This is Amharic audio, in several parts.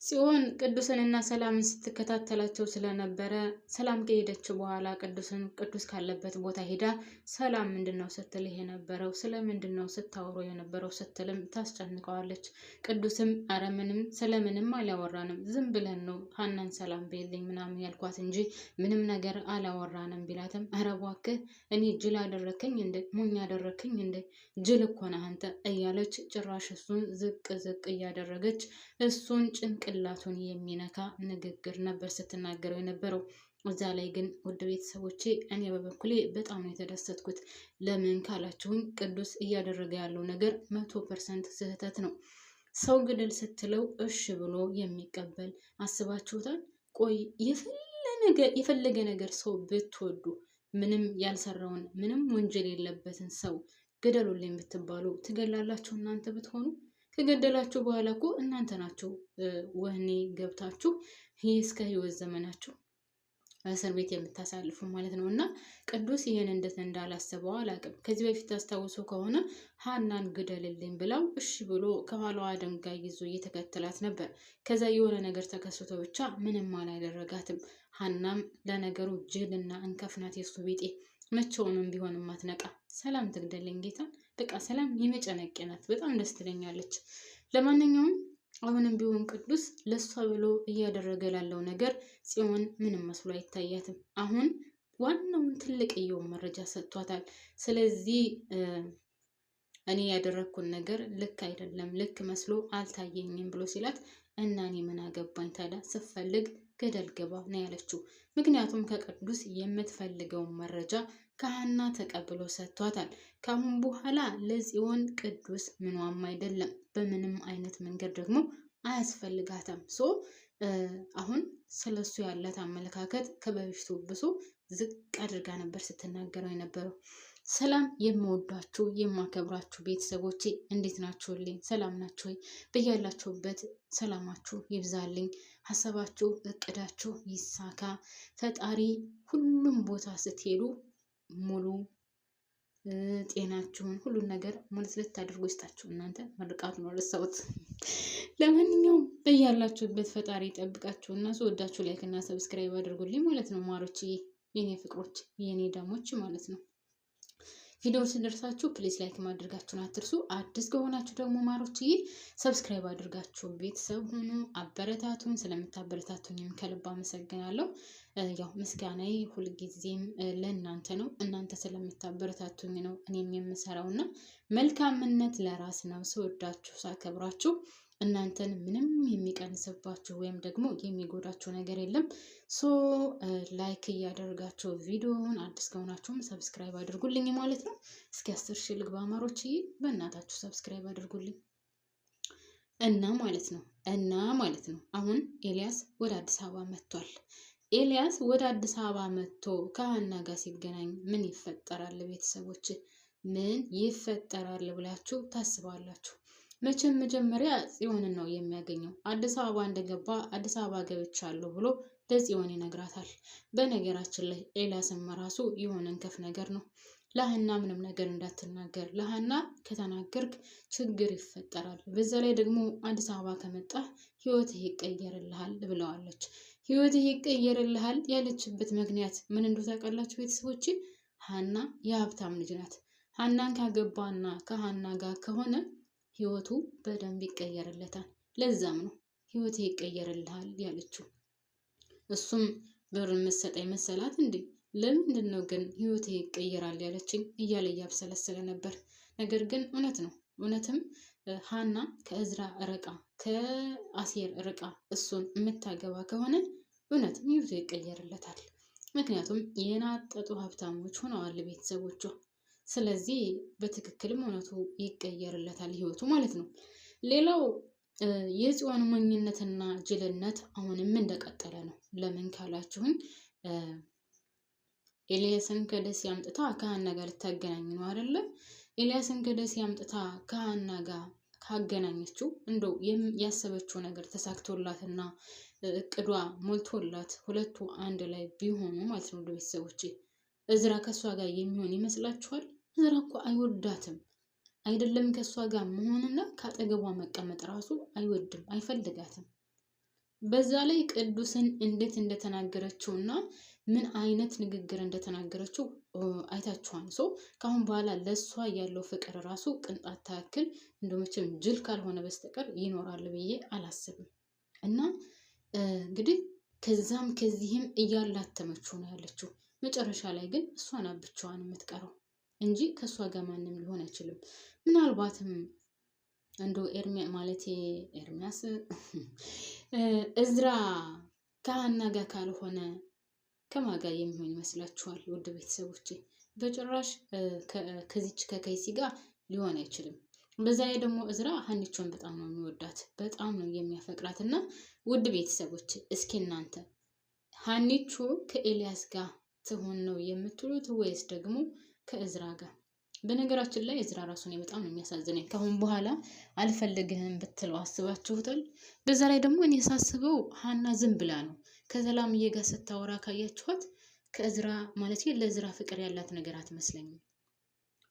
ጽዮን ቅዱስንና ሰላምን ስትከታተላቸው ስለነበረ ሰላም ከሄደች በኋላ ቅዱስ ካለበት ቦታ ሄዳ ሰላም ምንድነው ስትል የነበረው ስለምንድነው ስታወሩ የነበረው ስትልም ታስጨንቀዋለች። ቅዱስም አረ ምንም ስለምንም አላወራንም ዝም ብለን ነው ሀናን ሰላም በይልኝ ምናምን ያልኳት እንጂ ምንም ነገር አላወራንም ቢላትም አረ እባክህ እኔ ጅል አደረከኝ እንደ ሞኝ አደረከኝ እንደ ጅል እኮ ነህ አንተ እያለች ጭራሽ እሱን ዝቅ ዝቅ እያደረገች እሱን ጭንቅላቱን የሚነካ ንግግር ነበር ስትናገረው የነበረው። እዛ ላይ ግን ውድ ቤተሰቦቼ እኔ በበኩሌ በጣም ነው የተደሰትኩት። ለምን ካላችሁኝ ቅዱስ እያደረገ ያለው ነገር 100% ስህተት ነው። ሰው ግደል ስትለው እሺ ብሎ የሚቀበል አስባችሁታል? ቆይ የፈለገ ነገር ሰው ብትወዱ ምንም ያልሰራውን ምንም ወንጀል የለበትን ሰው ግደሉልኝ ብትባሉ ትገላላችሁ እናንተ ብትሆኑ? ከገደላችሁ በኋላ እኮ እናንተ ናችሁ ወህኒ ገብታችሁ እስከ ህይወት ዘመናችሁ እስር ቤት የምታሳልፉ ማለት ነው። እና ቅዱስ ይሄን እንዴት እንዳላሰበው አላውቅም። ከዚህ በፊት ታስታውሱ ከሆነ ሀናን ግደልልኝ ብላው እሺ ብሎ ከኋላዋ ድንጋይ ይዞ እየተከተላት ነበር። ከዛ የሆነ ነገር ተከስቶ ብቻ ምንም አላደረጋትም። ሀናም ለነገሩ ጅልና እንከፍናት የሱ ቢጤ መቼውንም ቢሆን ማትነቃ። ሰላም ትግደልኝ ጌታ በቃ ሰላም የመጨነቅናት በጣም ደስ ትለኛለች። ለማንኛውም አሁንም ቢሆን ቅዱስ ለሷ ብሎ እያደረገ ላለው ነገር ጽዮን ምንም መስሎ አይታያትም። አሁን ዋናውን ትልቅየውን መረጃ ሰጥቷታል። ስለዚህ እኔ ያደረኩን ነገር ልክ አይደለም ልክ መስሎ አልታየኝም ብሎ ሲላት እና እኔ ምን አገባኝ ታዲያ ስፈልግ ገደል ገባ ነው ያለችው። ምክንያቱም ከቅዱስ የምትፈልገውን መረጃ ከሀና ተቀብሎ ሰጥቷታል። ካሁን በኋላ ለጽዮን ቅዱስ ምኗም አይደለም፣ በምንም አይነት መንገድ ደግሞ አያስፈልጋትም። አሁን ስለሱ ያላት አመለካከት ከበፊቱ ብሶ ዝቅ አድርጋ ነበር ስትናገረው የነበረው። ሰላም የምወዷችሁ የማከብራችሁ ቤተሰቦቼ እንዴት ናችሁልኝ? ሰላም ናችሁ ወይ? በያላችሁበት ሰላማችሁ ይብዛልኝ። ሀሳባችሁ እቅዳችሁ ይሳካ። ፈጣሪ ሁሉም ቦታ ስትሄዱ ሙሉ ጤናችሁን ሁሉን ነገር ሙሉት ልታደርጉ ይስጣችሁ። እናንተ መርቃቱ ነው ረሳሁት። ለማንኛውም በያላችሁበት ፈጣሪ ይጠብቃችሁ እና ስወዳችሁ ላይክ እና ሰብስክራይብ አድርጉልኝ ማለት ነው ማሮች፣ የኔ ፍቅሮች፣ የኔ ዳሞች ማለት ነው። ቪዲዮ ስደርሳችሁ ፕሊዝ ላይክ ማድረጋችሁን አትርሱ። አዲስ ከሆናችሁ ደግሞ ማሮችዬ ሰብስክራይብ አድርጋችሁ ቤተሰብ ሁኑ፣ አበረታቱን። ስለምታበረታቱኝም ከልብ አመሰግናለሁ። ያው ምስጋናዬ ሁልጊዜም ለእናንተ ነው። እናንተ ስለምታበረታቱኝ ነው እኔም የምሰራው እና መልካምነት ለራስ ነው። ስወዳችሁ ሳከብራችሁ እናንተን ምንም የሚቀንስባችሁ ወይም ደግሞ የሚጎዳችሁ ነገር የለም። ላይክ እያደረጋችሁ ቪዲዮውን አዲስ ከሆናችሁም ሰብስክራይብ አድርጉልኝ ማለት ነው። እስኪ 10 ሺህ ልግባ አማሮችዬ፣ በእናታችሁ ሰብስክራይብ አድርጉልኝ እና ማለት ነው አሁን ኤልያስ ወደ አዲስ አበባ መጥቷል። ኤልያስ ወደ አዲስ አበባ መጥቶ ከሀና ጋር ሲገናኝ ምን ይፈጠራል? ቤተሰቦች ምን ይፈጠራል ብላችሁ ታስባላችሁ? መቼም መጀመሪያ ጽዮንን ነው የሚያገኘው። አዲስ አበባ እንደገባ አዲስ አበባ ገብቻለሁ ብሎ ለጽዮን ይነግራታል። በነገራችን ላይ ኤልያስም ራሱ የሆነን ከፍ ነገር ነው። ለሀና ምንም ነገር እንዳትናገር፣ ለሀና ከተናገርክ ችግር ይፈጠራል። በዛ ላይ ደግሞ አዲስ አበባ ከመጣ ህይወትህ ይቀየርልሃል ብለዋለች። ህይወትህ ይቀየርልሃል ያለችበት ምክንያት ምን እንደው ታውቃላችሁ ቤተሰቦች? ሀና የሀብታም ልጅ ናት። ሀናን ካገባና ከሀና ጋር ከሆነ ህይወቱ በደንብ ይቀየርለታል። ለዛም ነው ህይወት ይቀየርልሃል ያለችው። እሱም ብር መሰጠኝ መሰላት እንዴ? ለምንድን ነው ግን ህይወት ይቀየራል ያለችኝ እያለ እያብሰለሰለ ነበር። ነገር ግን እውነት ነው። እውነትም ሀና ከእዝራ ርቃ ከአሴር ርቃ እሱን የምታገባ ከሆነ እውነትም ህይወቱ ይቀየርለታል። ምክንያቱም የናጠጡ ሀብታሞች ሆነዋል ቤተሰቦቿ። ስለዚህ በትክክልም እውነቱ ይቀየርለታል ህይወቱ ማለት ነው። ሌላው የጽዮን ሞኝነትና ጅልነት አሁንም እንደቀጠለ ነው። ለምን ካላችሁኝ ኤልያስን ከደሴ አምጥታ ከሀና ጋር ልታገናኝ ነው አይደለ? ኤልያስን ከደሴ አምጥታ ከሀና ጋር ካገናኘችው እንደው ያሰበችው ነገር ተሳክቶላትና እቅዷ ሞልቶላት ሁለቱ አንድ ላይ ቢሆኑ ማለት ነው ቤተሰቦቼ፣ እዝራ ከሷ ጋር የሚሆን ይመስላችኋል? እዝራ እኮ አይወዳትም። አይደለም ከሷ ጋር መሆንና ካጠገቧ መቀመጥ ራሱ አይወድም፣ አይፈልጋትም። በዛ ላይ ቅዱስን እንዴት እንደተናገረችው እና ምን አይነት ንግግር እንደተናገረችው አይታችኋል። ሰው ከአሁን በኋላ ለእሷ ያለው ፍቅር ራሱ ቅንጣት ታክል እንደመቼም ጅል ካልሆነ በስተቀር ይኖራል ብዬ አላስብም። እና እንግዲህ ከዛም ከዚህም እያላተመችው ነው ያለችው። መጨረሻ ላይ ግን እሷ ናት ብቻዋን የምትቀረው እንጂ ከእሷ ጋር ማንም ሊሆን አይችልም። ምናልባትም እንደው ኤርሚያስ እዝራ ከሀና ጋር ካልሆነ ከማን ጋር የሚሆን ይመስላችኋል? ውድ ቤተሰቦቼ በጭራሽ ከዚች ከከይሲ ጋር ሊሆን አይችልም። በዛ ላይ ደግሞ እዝራ ሀኒቾን በጣም ነው የሚወዳት፣ በጣም ነው የሚያፈቅራት። እና ውድ ቤተሰቦች እስኪ እናንተ ሀኒቾ ከኤልያስ ጋር ትሆን ነው የምትሉት ወይስ ደግሞ ከእዝራ ጋር? በነገራችን ላይ እዝራ ራሱን በጣም ነው የሚያሳዝነኝ። ከአሁን በኋላ አልፈልግህም ብትለው አስባችሁታል? በዛ ላይ ደግሞ እኔ ሳስበው ሀና ዝም ብላ ነው ከሰላምዬ ጋር ስታወራ ካያችኋት ከእዝራ ማለት ለእዝራ ፍቅር ያላት ነገር አትመስለኝም።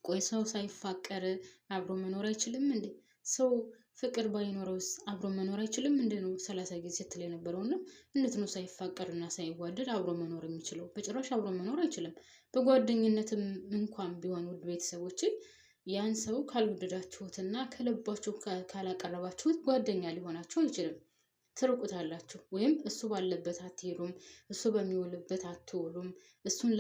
ቆይ ሰው ሳይፋቀር አብሮ መኖር አይችልም እንዴ? ሰው ፍቅር ባይኖረውስ አብሮ መኖር አይችልም እንዴ? ነው 30 ጊዜ ስትል የነበረውና እንዴት ነው ሳይፋቀርና ሳይዋደድ አብሮ መኖር የሚችለው? በጭራሽ አብሮ መኖር አይችልም። በጓደኝነትም እንኳን ቢሆን ውድ ቤተሰቦች ያን ሰው ካልወደዳችሁትና ከልባችሁ ካላቀረባችሁት ጓደኛ ሊሆናችሁ አይችልም። ትርቁታላችሁ፣ ወይም እሱ ባለበት አትሄዱም፣ እሱ በሚውልበት አትውሉም። እሱን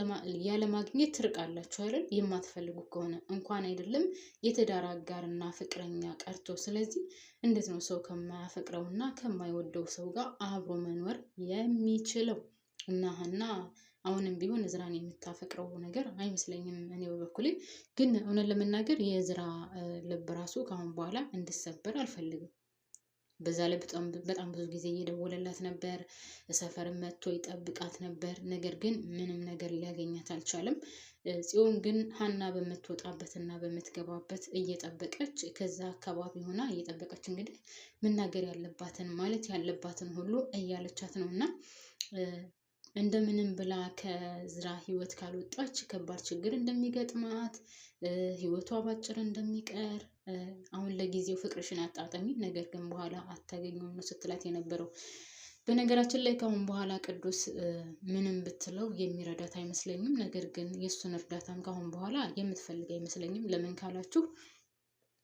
ያለማግኘት ትርቃላችሁ አይደል? የማትፈልጉ ከሆነ እንኳን አይደለም የትዳር አጋርና ፍቅረኛ ቀርቶ። ስለዚህ እንዴት ነው ሰው ከማያፈቅረውና ከማይወደው ሰው ጋር አብሮ መኖር የሚችለው? እና ሀና አሁንም ቢሆን እዝራን የምታፈቅረው ነገር አይመስለኝም። እኔ በበኩሌ ግን እውነት ለመናገር የእዝራ ልብ ራሱ ከአሁን በኋላ እንድሰበር አልፈልግም። በዛ ላይ በጣም ብዙ ጊዜ እየደወለላት ነበር፣ ሰፈርም መጥቶ ይጠብቃት ነበር። ነገር ግን ምንም ነገር ሊያገኛት አልቻለም። ጽዮን ግን ሀና በምትወጣበትና በምትገባበት እየጠበቀች ከዛ አካባቢ ሆና እየጠበቀች እንግዲህ መናገር ያለባትን ማለት ያለባትን ሁሉ እያለቻት ነው። እና እንደምንም ብላ ከዝራ ህይወት ካልወጣች ከባድ ችግር እንደሚገጥማት፣ ህይወቷ ባጭር እንደሚቀር፣ አሁን ለጊዜው ፍቅርሽን አጣጣሚ ነገር ግን በኋላ አታገኘውም ነው ስትላት የነበረው። በነገራችን ላይ ከአሁን በኋላ ቅዱስ ምንም ብትለው የሚረዳት አይመስለኝም። ነገር ግን የእሱን እርዳታም ከአሁን በኋላ የምትፈልግ አይመስለኝም። ለምን ካላችሁ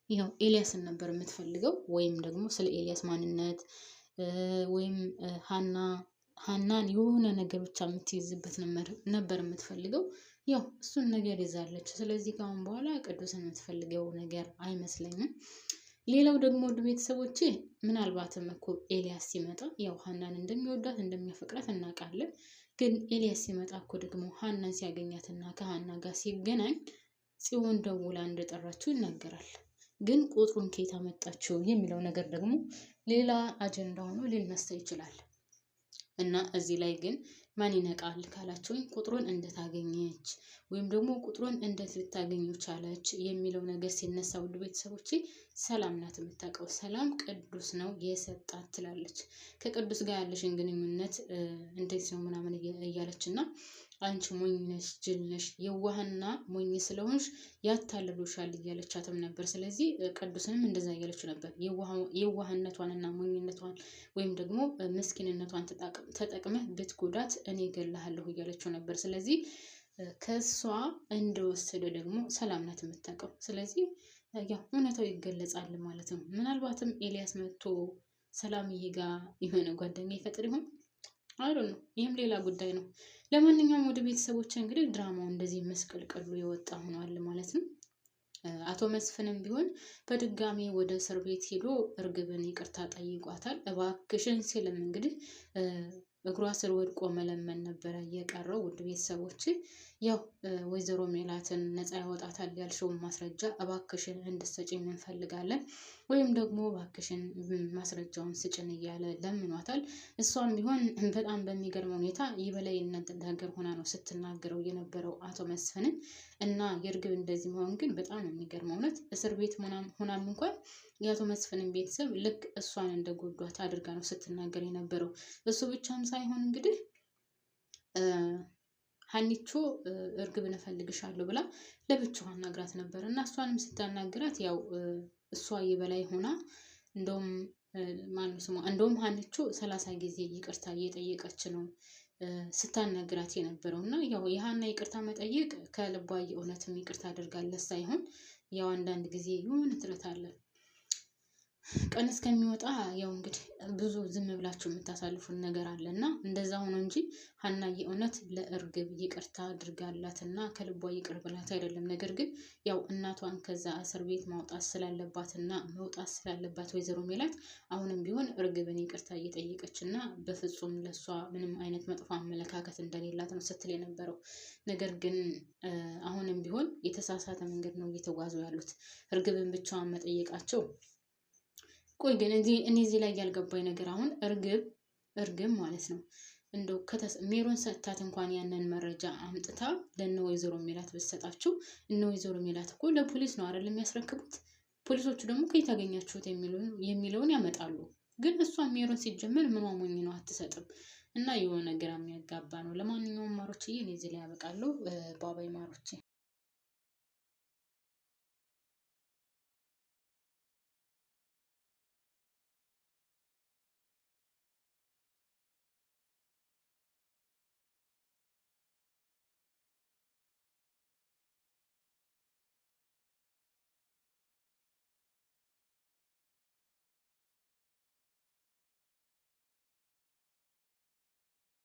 ያው ኤልያስን ነበር የምትፈልገው፣ ወይም ደግሞ ስለ ኤልያስ ማንነት ወይም ሀናን የሆነ ነገር ብቻ የምትይዝበት ነበር የምትፈልገው። ያው እሱን ነገር ይዛለች። ስለዚህ ከአሁን በኋላ ቅዱስን የምትፈልገው ነገር አይመስለኝም። ሌላው ደግሞ ውድ ቤተሰቦቼ ምናልባትም እኮ ኤልያስ ሲመጣ ያው ሀናን እንደሚወዳት እንደሚያፈቅራት እናውቃለን። ግን ኤልያስ ሲመጣ እኮ ደግሞ ሀናን ሲያገኛትና ከሀና ጋር ሲገናኝ ጽዮን ደውላ እንደጠራችው ይናገራል። ግን ቁጥሩን ከየት አመጣችው የሚለው ነገር ደግሞ ሌላ አጀንዳ ሆኖ ሊነሳ ይችላል። እና እዚህ ላይ ግን ማን ይነቃል ካላችሁኝ ቁጥሩን እንዴት አገኘች ወይም ደግሞ ቁጥሩን እንዴት ልታገኘው ቻለች የሚለው ነገር ሲነሳ ውድ ቤተሰቦቼ ሰላም ናት የምታውቀው። ሰላም ቅዱስ ነው የሰጣት ትላለች። ከቅዱስ ጋር ያለሽን ግንኙነት እንዴት ነው ምናምን እያለች እና አንቺ ሞኝ ነሽ፣ ጅል ነሽ፣ የዋህና ሞኝ ስለሆንሽ ያታልሉሻል እያለቻትም ነበር። ስለዚህ ቅዱስንም እንደዛ እያለችው ነበር። የዋህነቷንና ሞኝነቷን ወይም ደግሞ ምስኪንነቷን ተጠቅመህ ብትጎዳት እኔ እገልሃለሁ እያለችው ነበር። ስለዚህ ከሷ እንደወሰደ ደግሞ ሰላም ናት የምታውቀው። ስለዚህ ያው እውነታው ይገለጻል ማለት ነው። ምናልባትም ኤልያስ መጥቶ ሰላምዬ ጋር የሆነ ጓደኛ ይፈጥር ይሆን? አይዶ ነው። ይህም ሌላ ጉዳይ ነው። ለማንኛውም ወደ ቤተሰቦች እንግዲህ ድራማው እንደዚህ መስቀልቀሉ የወጣ ሆኗል ማለት ነው። አቶ መስፍንም ቢሆን በድጋሚ ወደ እስር ቤት ሄዶ እርግብን ይቅርታ ጠይቋታል። እባክሽን ሲልም እንግዲህ እግሯ ስር ወድቆ መለመን ነበረ የቀረው። ውድ ቤተሰቦች ያው ወይዘሮ ሜላትን ነፃ ያወጣታል ያልሽውን ማስረጃ እባክሽን እንድትሰጪኝ እንፈልጋለን፣ ወይም ደግሞ እባክሽን ማስረጃውን ስጭን እያለ ለምኗታል። እሷም ቢሆን በጣም በሚገርም ሁኔታ የበላይነት ነገር ሆና ነው ስትናገረው የነበረው አቶ መስፍንን። እና የእርግብ እንደዚህ መሆን ግን በጣም ነው የሚገርመው። እውነት እስር ቤት ሆናም እንኳን የአቶ መስፍንን ቤተሰብ ልክ እሷን እንደጎዷት አድርጋ ነው ስትናገር የነበረው። እሱ ብቻም ሳይሆን እንግዲህ ሀኒቾ እርግብን እፈልግሻለሁ ብላ ለብቻዋ አናግራት ነበር። እና እሷንም ስታናግራት ያው እሷ የበላይ ሆና እንደውም ማነው ስሟ እንደውም ሀንቹ 30 ጊዜ ይቅርታ እየጠየቀች ነው ስታናግራት የነበረው እና ያው የሀና ይቅርታ መጠየቅ ከልቧ የእውነትም ይቅርታ አድርጋለት ሳይሆን ያው አንዳንድ ጊዜ የሆነ ትረት አለ። ቀን እስከሚወጣ ያው እንግዲህ ብዙ ዝም ብላችሁ የምታሳልፉን ነገር አለ እና እንደዛ ሆኖ እንጂ ሀና የእውነት ለእርግብ ይቅርታ አድርጋላትና ከልቧ ይቅር ብላት አይደለም። ነገር ግን ያው እናቷን ከዛ እስር ቤት ማውጣት ስላለባትና መውጣት ስላለባት ወይዘሮ ሜላት አሁንም ቢሆን እርግብን ይቅርታ እየጠየቀችና በፍጹም ለሷ ምንም አይነት መጥፎ አመለካከት እንደሌላት ነው ስትል የነበረው። ነገር ግን አሁንም ቢሆን የተሳሳተ መንገድ ነው እየተጓዙ ያሉት። እርግብን ብቻዋን መጠየቃቸው ቆይ ግን እኔ እዚህ ላይ ያልገባኝ ነገር አሁን እርግብ ማለት ነው እንደው ሜሮን ሰጥታት እንኳን ያንን መረጃ አምጥታ ለነ ወይዘሮ ሜላት ብትሰጣቸው እነ ወይዘሮ ሜላት እኮ ለፖሊስ ነው አይደል የሚያስረክቡት። ፖሊሶቹ ደግሞ ከየት ያገኛችሁት የሚለውን ያመጣሉ። ግን እሷ ሜሮን ሲጀመር ምን ሞኝ ነው አትሰጥም። እና የሆነ ግራ የሚያጋባ ነው። ለማንኛውም ማሮችዬ እኔ እዚህ ላይ ያበቃለሁ። ባባይ ማሮቼ